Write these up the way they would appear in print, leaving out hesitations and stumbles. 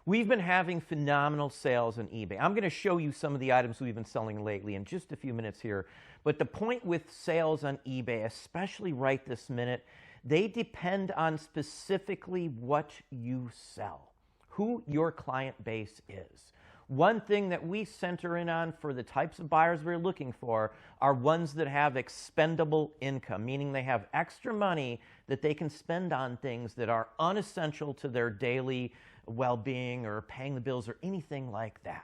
We've been having phenomenal sales on eBay. I'm going to show you some of the items we've been selling lately in just a few minutes here. But the point with sales on eBay, especially right this minute, they depend on specifically what you sell, who your client base is. One thing that we center in on for the types of buyers we're looking for are ones that have expendable income, meaning they have extra money that they can spend on things that are unessential to their daily well-being or paying the bills or anything like that.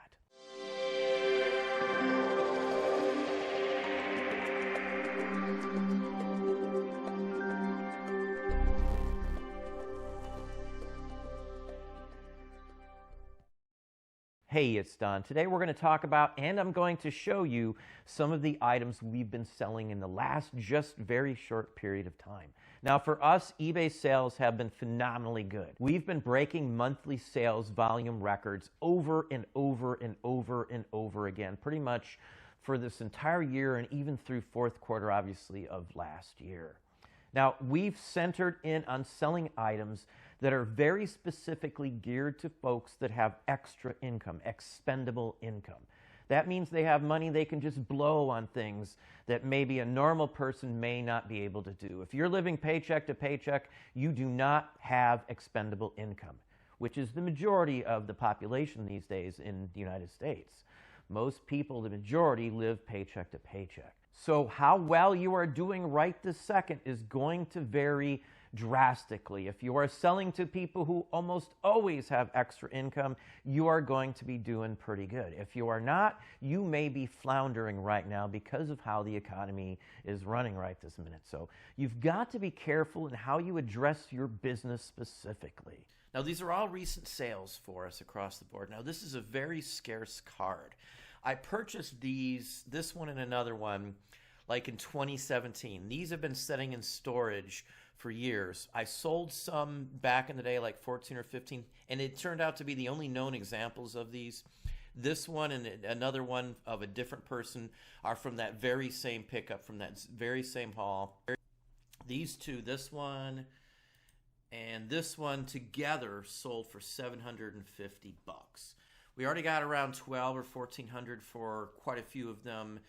Hey, it's Don. Today we're going to talk about, and I'm going to show you, some of the items we've been selling in the last just very short period of time. Now for us, eBay sales have been phenomenally good. We've been breaking monthly sales volume records over and over and over and over again, pretty much for this entire year and even through fourth quarter, obviously, of last year. Now, we've centered in on selling items that are very specifically geared to folks that have extra income, expendable income. That means they have money they can just blow on things that maybe a normal person may not be able to do. If you're living paycheck to paycheck, you do not have expendable income, which is the majority of the population these days in the United States. Most people, the majority, live paycheck to paycheck. So how well you are doing right this second is going to vary drastically. If you are selling to people who almost always have extra income, you are going to be doing pretty good. If you are not, you may be floundering right now because of how the economy is running right this minute. So you've got to be careful in how you address your business specifically. Now, these are all recent sales for us across the board. Now, this is a very scarce card. I purchased this one and another one, like in 2017. These have been sitting in storage for years. I sold some back in the day, like 14 or 15, and it turned out to be the only known examples of these. This one and another one of a different person are from that very same pickup, from that very same haul. These two, this one and this one together, sold for $750. We already got around $1,200 or $1,400 for quite a few of them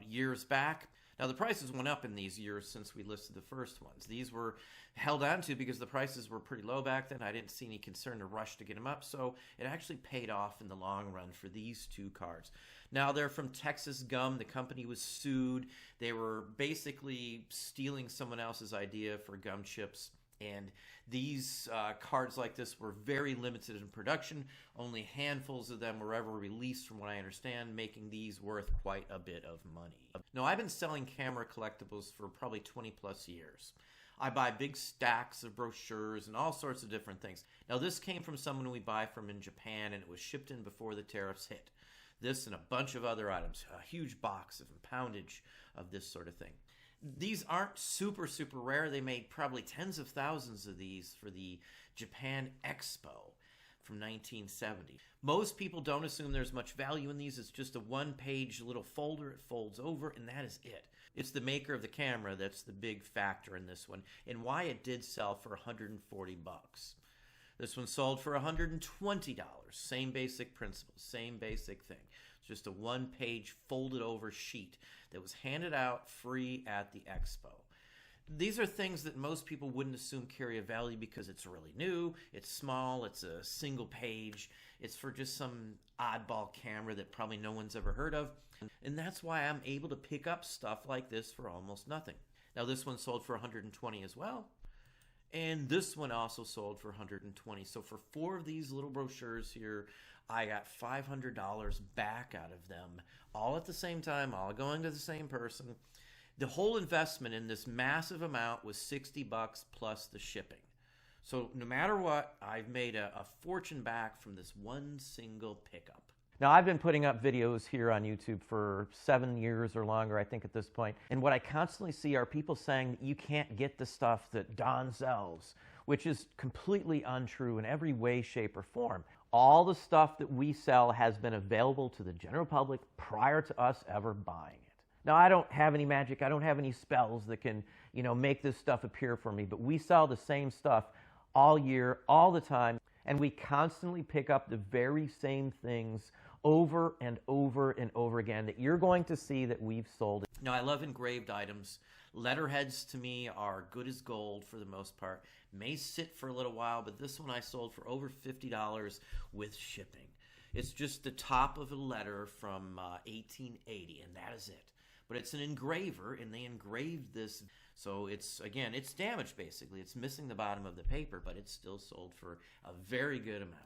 years back. Now, the prices went up in these years since we listed the first ones. These were held on to because the prices were pretty low back then. I didn't see any concern to rush to get them up, so it actually paid off in the long run for these two cards. Now, they're from Texas Gum. The company was sued. They were basically stealing someone else's idea for gum chips. And these cards like this were very limited in production. Only handfuls of them were ever released, from what I understand, making these worth quite a bit of money. Now, I've been selling camera collectibles for probably 20 plus years. I buy big stacks of brochures and all sorts of different things. Now, this came from someone we buy from in Japan, and it was shipped in before the tariffs hit. This and a bunch of other items, a huge box of poundage of this sort of thing. These aren't super rare. They made probably tens of thousands of these for the Japan Expo from 1970. Most people don't assume there's much value in these. It's just a one-page little folder. It folds over, and that is it. It's the maker of the camera that's the big factor in this one, and why it did sell for $140. This one sold for $120. Same basic principle, same basic thing. It's just a one-page folded over sheet that was handed out free at the expo. These are things that most people wouldn't assume carry a value because it's really new, it's small, it's a single page, it's for just some oddball camera that probably no one's ever heard of. And that's why I'm able to pick up stuff like this for almost nothing. Now, this one sold for $120 as well. And this one also sold for $120. So for 4 of these little brochures here, I got $500 back out of them, all at the same time, all going to the same person. The whole investment in this massive amount was $60 plus the shipping. So no matter what, I've made a fortune back from this one single pickup. Now, I've been putting up videos here on YouTube for 7 years or longer, I think, at this point. And what I constantly see are people saying that you can't get the stuff that Don sells, which is completely untrue in every way, shape, or form. All the stuff that we sell has been available to the general public prior to us ever buying it. Now, I don't have any magic. I don't have any spells that can, make this stuff appear for me. But we sell the same stuff all year, all the time. And we constantly pick up the very same things over and over and over again that you're going to see that we've sold. Now, I love engraved items. Letterheads to me are good as gold for the most part. May sit for a little while, but this one I sold for over $50 with shipping. It's just the top of a letter from 1880, and that is it. But it's an engraver, and they engraved this. So it's, again, it's damaged basically. It's missing the bottom of the paper, but it's still sold for a very good amount.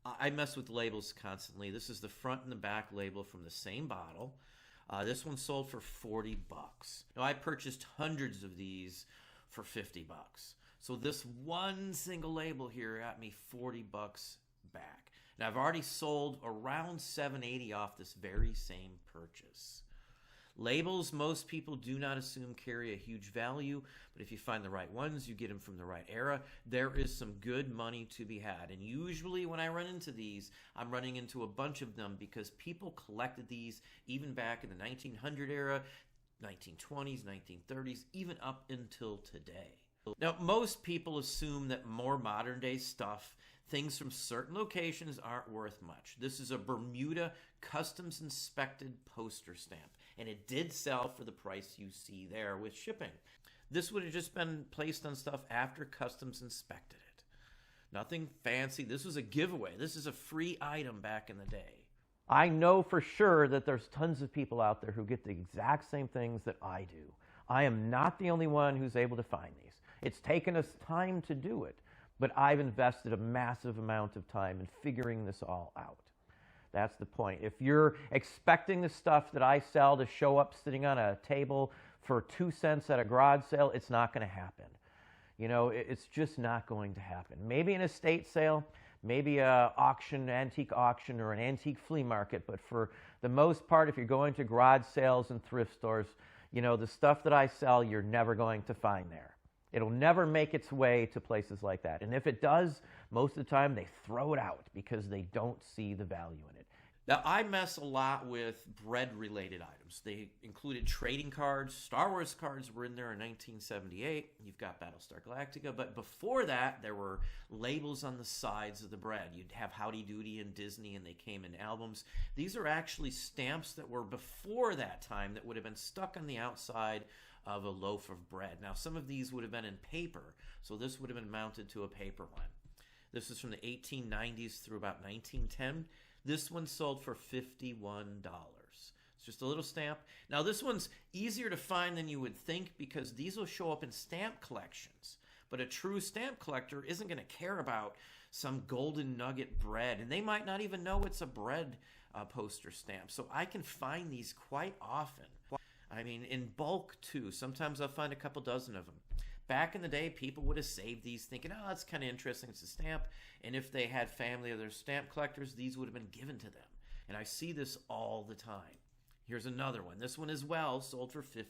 I mess with labels constantly. This is the front and the back label from the same bottle. This one sold for $40. Now, I purchased hundreds of these for $50. So this one single label here got me $40 back. And I've already sold around $7.80 off this very same purchase. Labels, most people do not assume carry a huge value, but if you find the right ones, you get them from the right era, there is some good money to be had. And usually when I run into these, I'm running into a bunch of them because people collected these even back in the 1900 era, 1920s, 1930s, even up until today. Now, most people assume that more modern day stuff, things from certain locations, aren't worth much. This is a Bermuda customs inspected poster stamp, and it did sell for the price you see there with shipping. This would have just been placed on stuff after customs inspected it. Nothing fancy. This was a giveaway. This is a free item back in the day. I know for sure that there's tons of people out there who get the exact same things that I do. I am not the only one who's able to find these. It's taken us time to do it, but I've invested a massive amount of time in figuring this all out. That's the point. If you're expecting the stuff that I sell to show up sitting on a table for 2 cents at a garage sale, it's not going to happen. You know, it's just not going to happen. Maybe an estate sale, maybe an auction, antique auction, or an antique flea market, but for the most part, if you're going to garage sales and thrift stores, you know, the stuff that I sell, you're never going to find there. It'll never make its way to places like that. And if it does, most of the time they throw it out because they don't see the value in it. Now, I mess a lot with bread-related items. They included trading cards. Star Wars cards were in there in 1978. You've got Battlestar Galactica. But before that, there were labels on the sides of the bread. You'd have Howdy Doody and Disney, and they came in albums. These are actually stamps that were before that time that would have been stuck on the outside of a loaf of bread. Now, some of these would have been in paper, so this would have been mounted to a paper one. This is from the 1890s through about 1910. This one sold for $51. It's just a little stamp. Now, this one's easier to find than you would think because these will show up in stamp collections. But a true stamp collector isn't going to care about some golden nugget bread, and they might not even know it's a bread poster stamp. So I can find these quite often. I mean, in bulk, too. Sometimes I'll find a couple dozen of them. Back in the day, people would have saved these thinking, oh, that's kind of interesting. It's a stamp. And if they had family or their stamp collectors, these would have been given to them. And I see this all the time. Here's another one. This one as well sold for $51.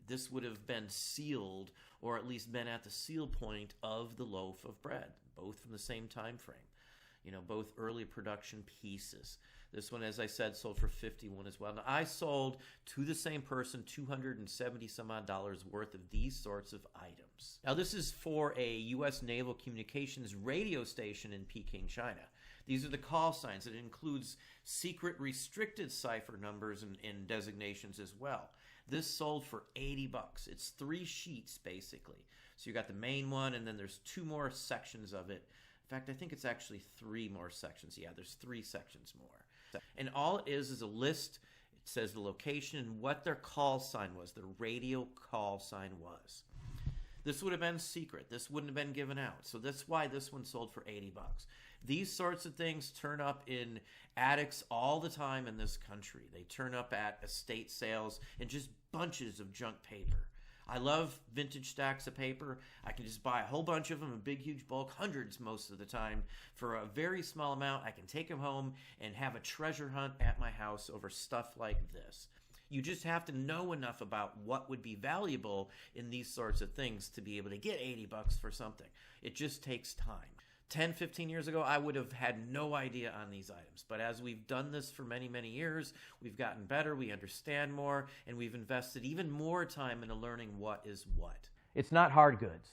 This would have been sealed, or at least been at the seal point of the loaf of bread, both from the same time frame. You know, both early production pieces. This one, as I said, sold for $51 as well. Now, I sold to the same person $270 some odd worth of these sorts of items. Now, this is for a U.S. Naval Communications radio station in Peking, China. These are the call signs. It includes secret restricted cipher numbers and designations as well. This sold for $80. It's 3 sheets, basically. So you got the main one, and then there's 2 more sections of it. In fact, I think it's actually 3 more sections. Yeah, there's 3 sections more. And all it is a list. It says the location and what their call sign was, their radio call sign was. This would have been secret. This wouldn't have been given out. So that's why this one sold for $80. These sorts of things turn up in attics all the time in this country. They turn up at estate sales and just bunches of junk paper. I love vintage stacks of paper. I can just buy a whole bunch of them in big, huge bulk, hundreds most of the time, for a very small amount. I can take them home and have a treasure hunt at my house over stuff like this. You just have to know enough about what would be valuable in these sorts of things to be able to get $80 for something. It just takes time. 10, 15 years ago, I would have had no idea on these items. But as we've done this for many, many years, we've gotten better, we understand more, and we've invested even more time into learning what is what. It's not hard goods.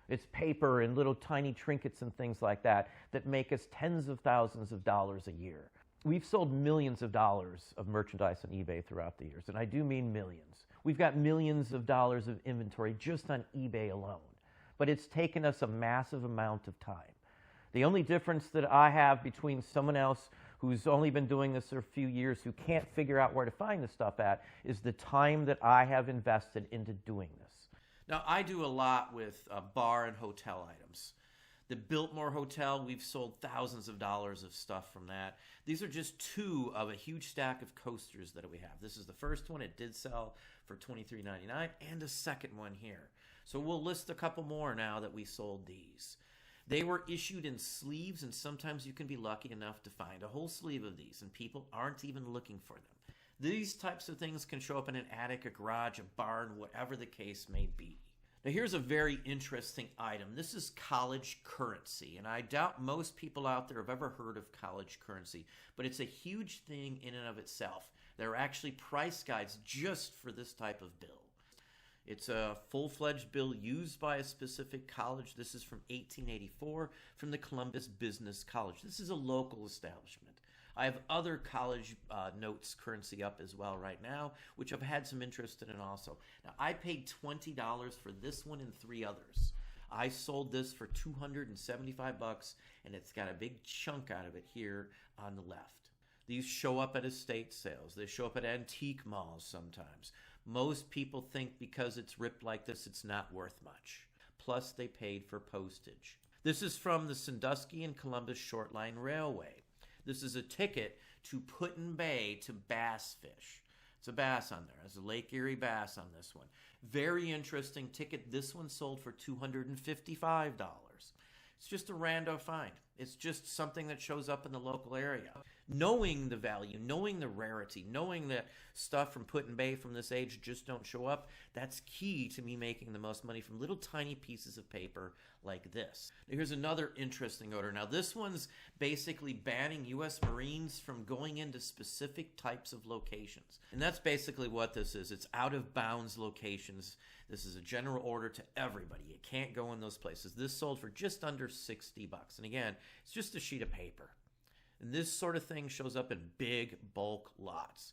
It's paper and little tiny trinkets and things like that that make us tens of thousands of dollars a year. We've sold millions of dollars of merchandise on eBay throughout the years, and I do mean millions. We've got millions of dollars of inventory just on eBay alone, but it's taken us a massive amount of time. The only difference that I have between someone else who's only been doing this for a few years, who can't figure out where to find this stuff at, is the time that I have invested into doing this. Now, I do a lot with bar and hotel items. The Biltmore Hotel, we've sold thousands of dollars of stuff from that. These are just two of a huge stack of coasters that we have. This is the first one. It did sell for $23.99, and a second one here. So we'll list a couple more now that we sold these. They were issued in sleeves, and sometimes you can be lucky enough to find a whole sleeve of these, and people aren't even looking for them. These types of things can show up in an attic, a garage, a barn, whatever the case may be. Now here's a very interesting item. This is college currency, and I doubt most people out there have ever heard of college currency, but it's a huge thing in and of itself. There are actually price guides just for this type of bill. It's a full-fledged bill used by a specific college. This is from 1884 from the Columbus Business College. This is a local establishment. I have other college notes currency up as well right now, which I've had some interest in also. Now, I paid $20 for this one and 3 others. I sold this for $275, and it's got a big chunk out of it here on the left. These show up at estate sales. They show up at antique malls sometimes. Most people think because it's ripped like this, it's not worth much. Plus, they paid for postage. This is from the Sandusky and Columbus Short Line Railway. This is a ticket to Put-in Bay to bass fish. It's a bass on there. There's a Lake Erie bass on this one. Very interesting ticket. This one sold for $255. It's just a rando find. It's just something that shows up in the local area. Knowing the value, knowing the rarity, knowing that stuff from Put-in Bay from this age just don't show up, that's key to me making the most money from little tiny pieces of paper like this. Now, here's another interesting order. Now, this one's basically banning U.S. Marines from going into specific types of locations. And that's basically what this is. It's out-of-bounds locations. This is a general order to everybody. You can't go in those places. This sold for just under $60. And again, it's just a sheet of paper. And this sort of thing shows up in big bulk lots.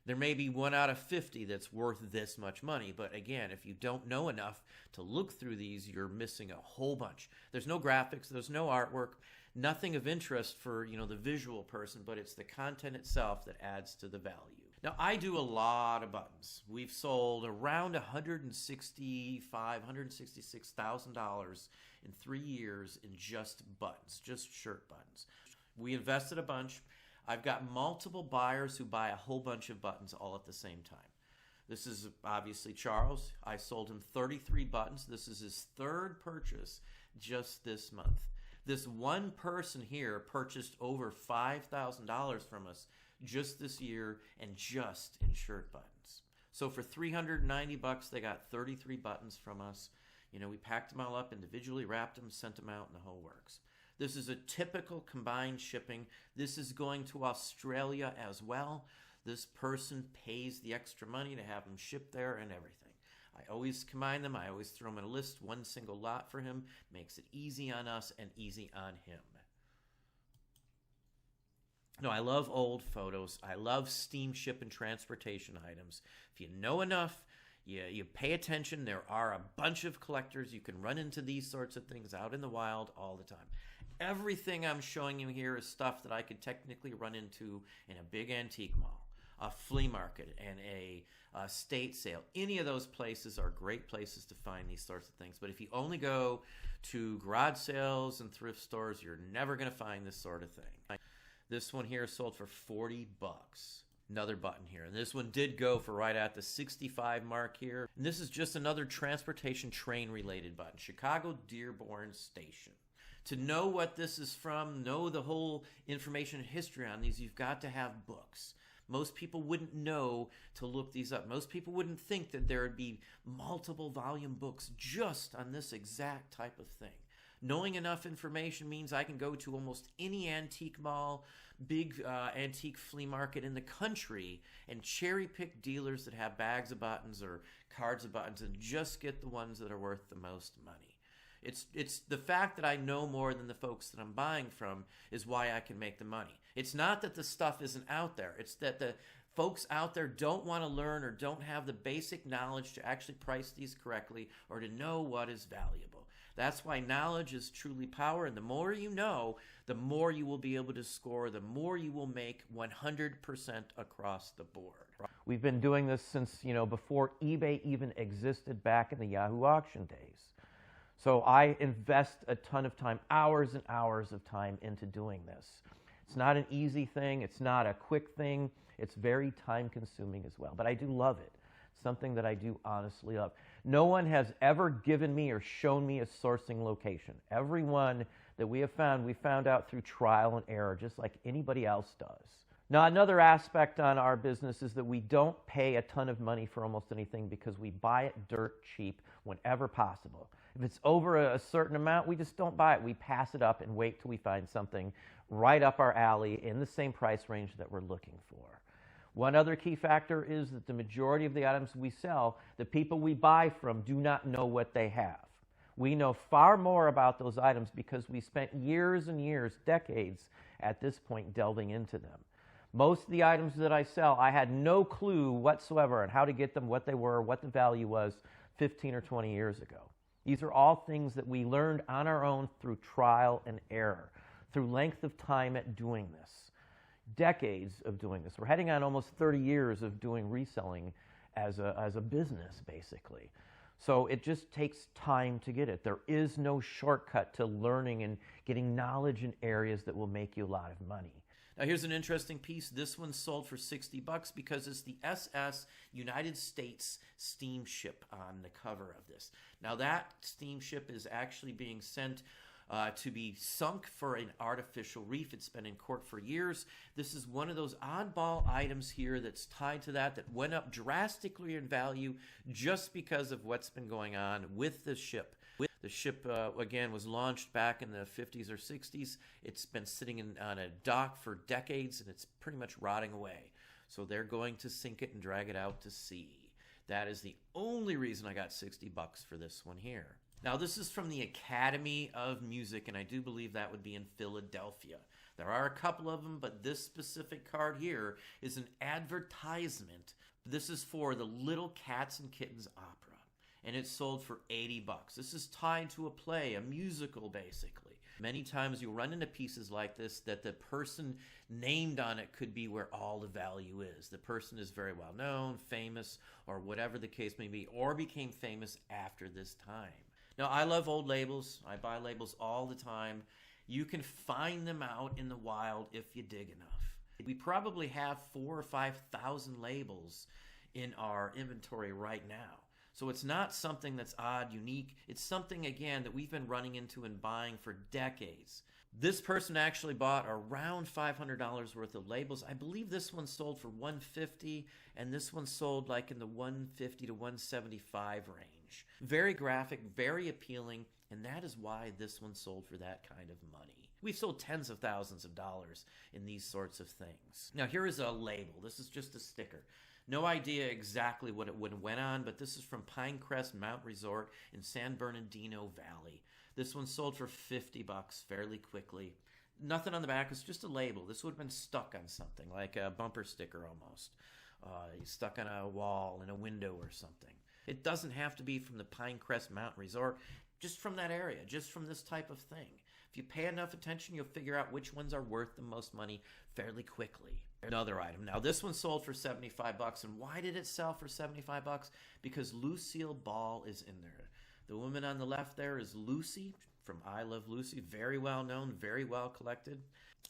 There may be 1 out of 50 that's worth this much money, but again, if you don't know enough to look through these, you're missing a whole bunch. There's no graphics, there's no artwork, nothing of interest for, the visual person, but it's the content itself that adds to the value. Now, I do a lot of buttons. We've sold around $166,000 in 3 years in just buttons, just shirt buttons. We invested a bunch. I've got multiple buyers who buy a whole bunch of buttons all at the same time. This is obviously Charles. I sold him 33 buttons. This is his 3rd purchase just this month. This one person here purchased over $5,000 from us just this year and just in shirt buttons. So for $390, they got 33 buttons from us. We packed them all up individually, wrapped them, sent them out, and the whole works. This is a typical combined shipping. This is going to Australia as well. This person pays the extra money to have them shipped there and everything. I always combine them. I always throw them in a list, one single lot for him. Makes it easy on us and easy on him. No, I love old photos. I love steamship and transportation items. If you know enough, you pay attention. There are a bunch of collectors. You can run into these sorts of things out in the wild all the time. Everything I'm showing you here is stuff that I could technically run into in a big antique mall, a flea market, and a estate sale. Any of those places are great places to find these sorts of things. But if you only go to garage sales and thrift stores, you're never going to find this sort of thing. This one here sold for $40. Another button here. And this one did go for right at the 65 mark here. And this is just another transportation train related button. Chicago Dearborn Station. To know what this is from, know the whole information and history on these, you've got to have books. Most people wouldn't know to look these up. Most people wouldn't think that there would be multiple volume books just on this exact type of thing. Knowing enough information means I can go to almost any antique mall, big antique flea market in the country and cherry pick dealers that have bags of buttons or cards of buttons and just get the ones that are worth the most money. It's the fact that I know more than the folks that I'm buying from is why I can make the money. It's not that the stuff isn't out there. It's that the folks out there don't want to learn or don't have the basic knowledge to actually price these correctly or to know what is valuable. That's why knowledge is truly power, and the more you know, the more you will be able to score, the more you will make 100% across the board. We've been doing this since, before eBay even existed back in the Yahoo auction days. So I invest a ton of time, hours and hours of time into doing this. It's not an easy thing. It's not a quick thing. It's very time consuming as well, but I do love it. Something that I do honestly love. No one has ever given me or shown me a sourcing location. Everyone that we have found, we found out through trial and error, just like anybody else does. Now, another aspect on our business is that we don't pay a ton of money for almost anything because we buy it dirt cheap whenever possible. If it's over a certain amount, we just don't buy it. We pass it up and wait till we find something right up our alley in the same price range that we're looking for. One other key factor is that the majority of the items we sell, the people we buy from do not know what they have. We know far more about those items because we spent years and years, decades at this point delving into them. Most of the items that I sell, I had no clue whatsoever on how to get them, what they were, what the value was 15 or 20 years ago. These are all things that we learned on our own through trial and error, through length of time at doing this. Decades of doing this. We're heading on almost 30 years of doing reselling as a business, basically. So it just takes time to get it. There is no shortcut to learning and getting knowledge in areas that will make you a lot of money. Now here's an interesting piece. This one sold for $60 because it's the SS United States steamship on the cover of this. Now that steamship is actually being sent to be sunk for an artificial reef. It's been in court for years. This is one of those oddball items here that's tied to that went up drastically in value just because of what's been going on with the ship. The ship, again, was launched back in the 50s or 60s. It's been sitting on a dock for decades, and it's pretty much rotting away. So they're going to sink it and drag it out to sea. That is the only reason I got $60 for this one here. Now, this is from the Academy of Music, and I do believe that would be in Philadelphia. There are a couple of them, but this specific card here is an advertisement. This is for the Little Cats and Kittens opera, and it's sold for $80. This is tied to a play, a musical, basically. Many times you'll run into pieces like this that the person named on it could be where all the value is. The person is very well known, famous, or whatever the case may be, or became famous after this time. Now, I love old labels. I buy labels all the time. You can find them out in the wild if you dig enough. We probably have 4,000 or 5,000 labels in our inventory right now. So it's not something that's odd, unique. It's something, again, that we've been running into and buying for decades. This person actually bought around $500 worth of labels. I believe this one sold for $150, and this one sold like in the $150 to $175 range. Very graphic, very appealing, and that is why this one sold for that kind of money. We've sold tens of thousands of dollars in these sorts of things. Now here is a label. This is just a sticker. No idea exactly what it went on, but this is from Pinecrest Mount Resort in San Bernardino Valley. This one sold for $50 fairly quickly. Nothing on the back, it's just a label. This would have been stuck on something, like a bumper sticker almost. Stuck on a wall in a window or something. It doesn't have to be from the Pinecrest Mountain Resort, just from that area, just from this type of thing. If you pay enough attention, you'll figure out which ones are worth the most money fairly quickly. Another item. Now, this one sold for $75, and why did it sell for $75? Because Lucille Ball is in there. The woman on the left there is Lucy from I Love Lucy, very well known, very well collected.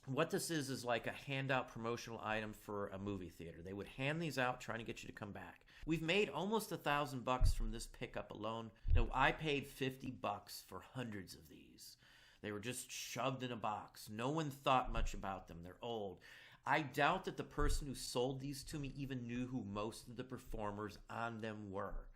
What this is like a handout promotional item for a movie theater. They would hand these out trying to get you to come back. We've made almost $1,000 from this pickup alone. Now, I paid $50 for hundreds of these. They were just shoved in a box. No one thought much about them. They're old. I doubt that the person who sold these to me even knew who most of the performers on them were.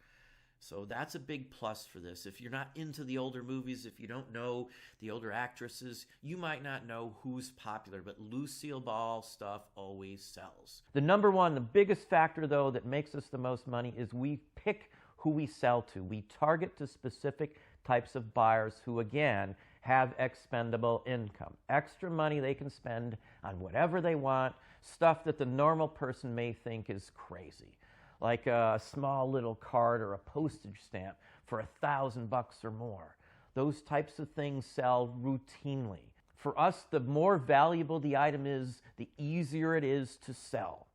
So that's a big plus for this. If you're not into the older movies, if you don't know the older actresses, you might not know who's popular, but Lucille Ball stuff always sells. The number one, the biggest factor, though, that makes us the most money is we pick who we sell to. We target to specific types of buyers who, again, have expendable income. Extra money they can spend on whatever they want, stuff that the normal person may think is crazy, like a small little card or a postage stamp for $1,000 or more. Those types of things sell routinely. For us, the more valuable the item is, the easier it is to sell.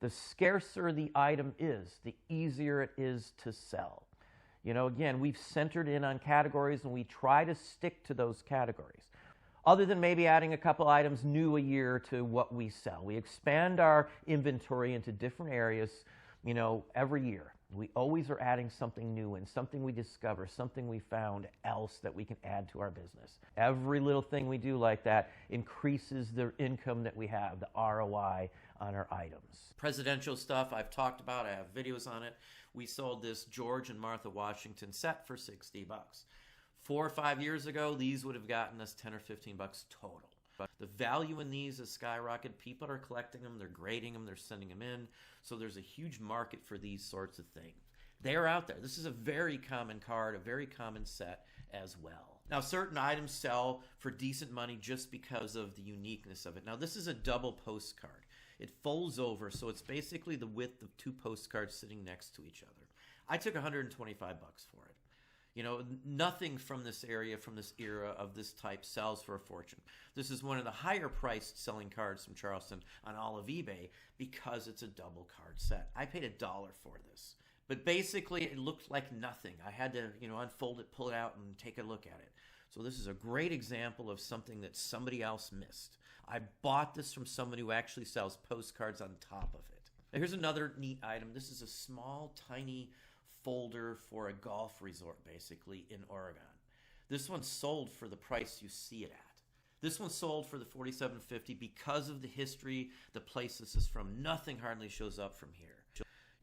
The scarcer the item is, the easier it is to sell. You know, again, we've centered in on categories and we try to stick to those categories. Other than maybe adding a couple items new a year to what we sell. We expand our inventory into different areas, you know, every year. We always are adding something new and something we discover, something we found else that we can add to our business. Every little thing we do like that increases the income that we have, the ROI on our items. Presidential stuff I've talked about, I have videos on it. We sold this George and Martha Washington set for $60. 4 or 5 years ago, these would have gotten us $10 or $15 total. But the value in these has skyrocketed. People are collecting them, they're grading them, they're sending them in. So there's a huge market for these sorts of things. They're out there. This is a very common card, a very common set as well. Now, certain items sell for decent money just because of the uniqueness of it. Now, this is a double postcard. It folds over, so it's basically the width of 2 postcards sitting next to each other. I took $125 for it. You know, nothing from this area, from this era of this type sells for a fortune. This is one of the higher priced selling cards from Charleston on all of eBay because it's a double card set. I paid $1 for this. But basically, it looked like nothing. I had to, you know, unfold it, pull it out, and take a look at it. So this is a great example of something that somebody else missed. I bought this from someone who actually sells postcards on top of it. Now, here's another neat item. This is a small, tiny folder for a golf resort, basically, in Oregon. This one sold for the price you see it at. This one sold for the $47.50 because of the history, the place this is from. Nothing hardly shows up from here.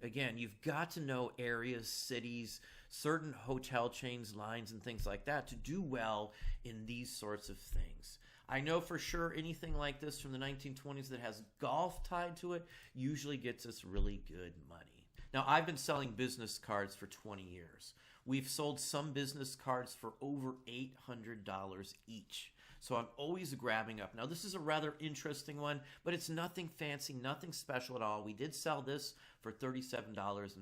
Again, you've got to know areas, cities, certain hotel chains, lines, and things like that to do well in these sorts of things. I know for sure anything like this from the 1920s that has golf tied to it usually gets us really good money. Now, I've been selling business cards for 20 years. We've sold some business cards for over $800 each. So I'm always grabbing up. Now, this is a rather interesting one, but it's nothing fancy, nothing special at all. We did sell this for $37.50.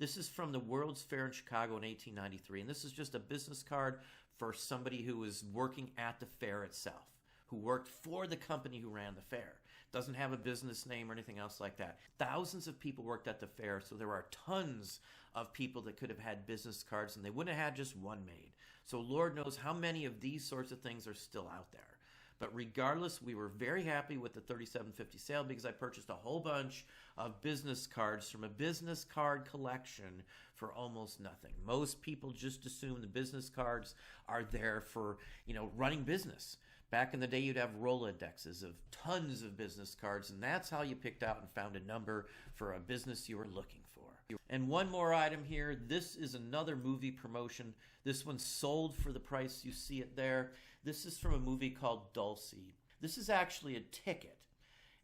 This is from the World's Fair in Chicago in 1893, and this is just a business card for somebody who was working at the fair itself, who worked for the company who ran the fair. Doesn't have a business name or anything else like that. Thousands of people worked at the fair, so there are tons of people that could have had business cards, and they wouldn't have had just one made. So Lord knows how many of these sorts of things are still out there. But regardless, we were very happy with the $37.50 sale because I purchased a whole bunch of business cards from a business card collection for almost nothing. Most people just assume the business cards are there for, you know, running business. Back in the day, you'd have Rolodexes of tons of business cards, and that's how you picked out and found a number for a business you were looking for. And one more item here. This is another movie promotion. This one sold for the price you see it there. This is from a movie called Dulcie. This is actually a ticket,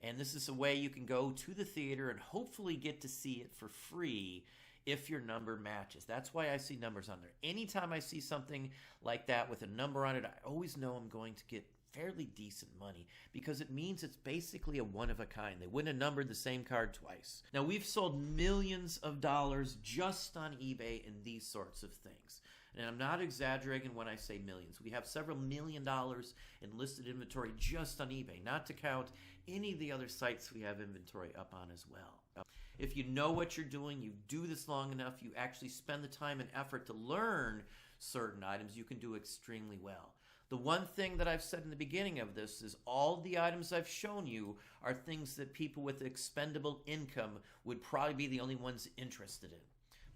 and this is a way you can go to the theater and hopefully get to see it for free if your number matches. That's why I see numbers on there. Anytime I see something like that with a number on it, I always know I'm going to get fairly decent money because it means it's basically a one of a kind. They wouldn't have numbered the same card twice. Now, we've sold millions of dollars just on eBay in these sorts of things. And I'm not exaggerating when I say millions. We have several $1 million in listed inventory just on eBay, not to count any of the other sites we have inventory up on as well. If you know what you're doing, you do this long enough, you actually spend the time and effort to learn certain items, you can do extremely well. The one thing that I've said in the beginning of this is all the items I've shown you are things that people with expendable income would probably be the only ones interested in.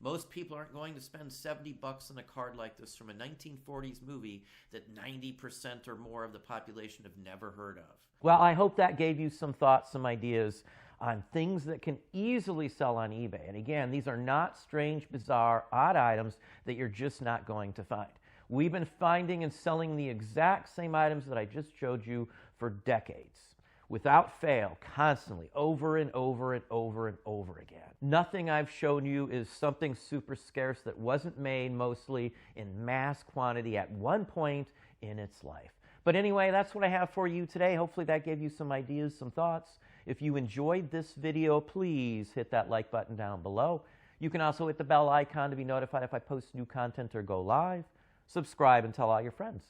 Most people aren't going to spend $70 on a card like this from a 1940s movie that 90% or more of the population have never heard of. Well, I hope that gave you some thoughts, some ideas on things that can easily sell on eBay. And again, these are not strange, bizarre, odd items that you're just not going to find. We've been finding and selling the exact same items that I just showed you for decades. without fail, constantly, over and over and over and over again. Nothing I've shown you is something super scarce that wasn't made mostly in mass quantity at one point in its life. But anyway, that's what I have for you today. Hopefully that gave you some ideas, some thoughts. If you enjoyed this video, please hit that like button down below. You can also hit the bell icon to be notified if I post new content or go live. Subscribe and tell all your friends.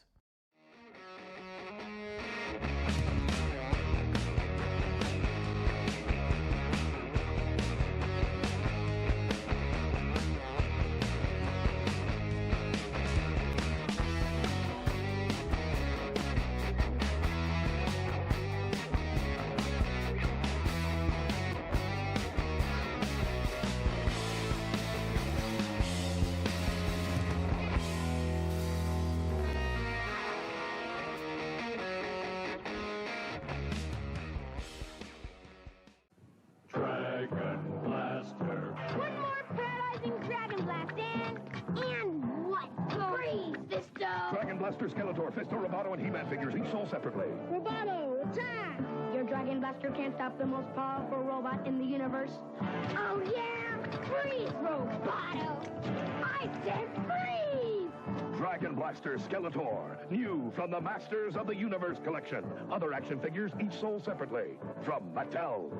One more paralyzing Dragon Blast and what? Freeze, Fisto! Dragon Blaster, Skeletor, Fisto, Roboto, and He-Man figures, each sold separately. Roboto, attack! Your Dragon Blaster can't stop the most powerful robot in the universe. Oh yeah? Freeze, Roboto! I said freeze! Dragon Blaster, Skeletor, new from the Masters of the Universe collection. Other action figures, each sold separately. From Mattel.